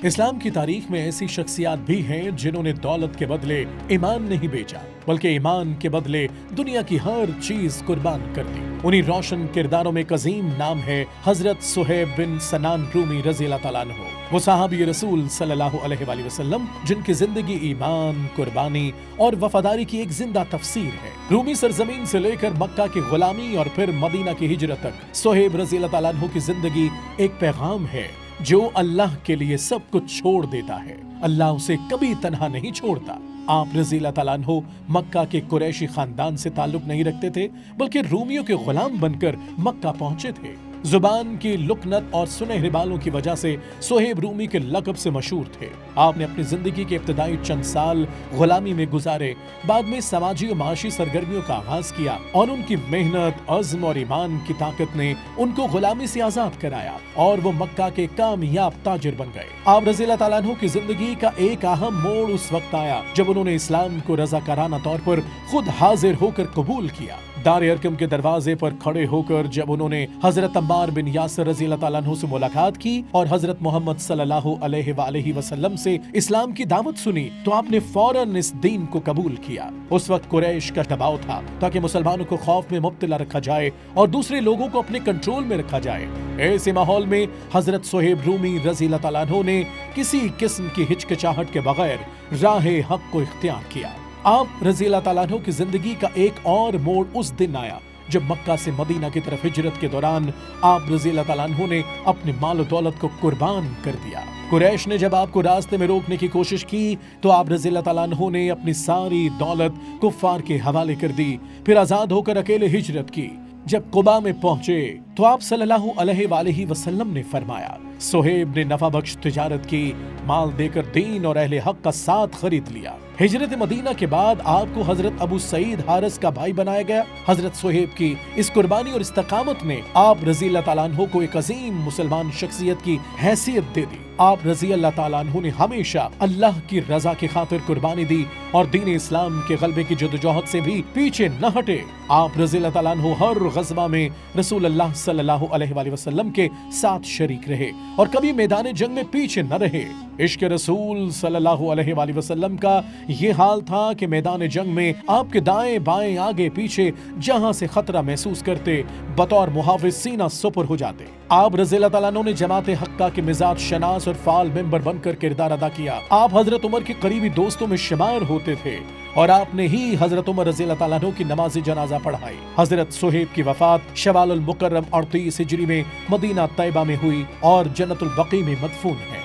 اسلام کی تاریخ میں ایسی شخصیات بھی ہیں جنہوں نے دولت کے بدلے ایمان نہیں بیچا بلکہ ایمان کے بدلے دنیا کی ہر چیز قربان کر دی۔ انہی روشن کرداروں میں ایک عظیم نام ہے حضرت صہیب بن سنان رومی رضی اللہ تعالیٰ عنہ۔ وہ صحابی رسول صلی اللہ علیہ وآلہ وسلم جن کی زندگی ایمان، قربانی اور وفاداری کی ایک زندہ تفسیر ہے۔ رومی سرزمین سے لے کر مکہ کی غلامی اور پھر مدینہ کی ہجرت تک صہیب رضی اللہ تعالیٰ عنہ کی زندگی ایک پیغام ہے جو اللہ کے لیے سب کچھ چھوڑ دیتا ہے۔ اللہ اسے کبھی تنہا نہیں چھوڑتا۔ آپ رضی اللہ تعالیٰ عنہ مکہ کے قریشی خاندان سے تعلق نہیں رکھتے تھے بلکہ رومیوں کے غلام بن کر مکہ پہنچے تھے۔ زبان کی لکنت اور سنہرے بالوں کی وجہ سے صہیب رومی کے لقب سے مشہور تھے۔ آپ نے اپنی زندگی کے ابتدائی چند سال غلامی میں گزارے، بعد میں سماجی و معاشی سرگرمیوں کا آغاز کیا اور ان کی محنت، عزم اور ایمان کی طاقت نے ان کو غلامی سے آزاد کرایا اور وہ مکہ کے کامیاب تاجر بن گئے۔ آپ رضی اللہ تعالیٰ عنہ کی زندگی کا ایک اہم موڑ اس وقت آیا جب انہوں نے اسلام کو رضاکارانہ طور پر خود حاضر ہو کر قبول کیا۔ دار ارقم کے دروازے پر کھڑے ہو کر جب انہوں نے حضرت عمار بن یاسر رضی اللہ تعالیٰ عنہ سے ملاقات کی اور حضرت محمد صلی اللہ علیہ وآلہ وسلم سے اسلام کی دعوت سنی تو آپ نے فوراً اس دین کو قبول کیا۔ اس وقت قریش کا دباؤ تھا تاکہ مسلمانوں کو خوف میں مبتلا رکھا جائے اور دوسرے لوگوں کو اپنے کنٹرول میں رکھا جائے۔ ایسے ماحول میں حضرت صہیب رومی رضی اللہ تعالیٰ عنہ نے کسی قسم کی ہچکچاہٹ کے بغیر راہ حق کو اختیار کیا۔ آپ رضی اللہ تعالیٰ عنہ کی زندگی کا ایک اور موڑ اس دن آیا جب مکہ سے مدینہ کی طرف ہجرت کے دوران آپ رضی اللہ تعالیٰ عنہ نے اپنے مال و دولت کو قربان کر دیا۔ قریش نے جب آپ کو راستے میں روکنے کی کوشش کی تو آپ رضی اللہ تعالیٰ عنہ نے اپنی ساری دولت کفار کے حوالے کر دی، پھر آزاد ہو کر اکیلے ہجرت کی۔ جب قبا میں پہنچے تو آپ صلی اللہ علیہ وآلہ وسلم نے فرمایا، صہیب نے نفع بخش تجارت کی، مال دے کر دین اور اہل حق کا ساتھ خرید لیا۔ ہجرت مدینہ کے بعد آپ کو حضرت ابو سعید حارث کا بھائی بنایا گیا۔ حضرت صہیب کی اس قربانی اور استقامت نے آپ رضی اللہ تعالیٰ عنہ کو ایک عظیم مسلمان شخصیت کی حیثیت دے دی۔ آپ رضی اللہ تعالیٰ عنہ نے ہمیشہ اللہ کی رضا کی خاطر قربانی دی اور دین اسلام کے غلبے کی جدوجہد سے بھی پیچھے نہ ہٹے۔ آپ رضی اللہ تعالیٰ عنہ ہر غزوہ میں رسول اللہ صلی اللہ علیہ وآلہ وسلم کے ساتھ شریک رہے اور کبھی میدان جنگ میں پیچھے نہ رہے۔ عشق رسول صلی اللہ علیہ وآلہ وسلم کا یہ حال تھا کہ میدان جنگ میں آپ کے دائیں بائیں آگے پیچھے جہاں سے خطرہ محسوس کرتے بطور محافظ سینہ سپر ہو جاتے۔ آپ رضی اللہ تعالیٰ عنہ نے جماعت حقہ کے مزاج شناس اور فعال ممبر بن کر کردار ادا کیا۔ آپ حضرت عمر کے قریبی دوستوں میں شمار ہوتے تھے اور آپ نے ہی حضرت عمر رضی اللہ تعالیٰ عنہ کی نماز جنازہ پڑھائی۔ حضرت صہیب کی وفات شوال المکرم 38 ہجری میں مدینہ طیبہ میں ہوئی اور جنت البقیع میں مدفون ہے۔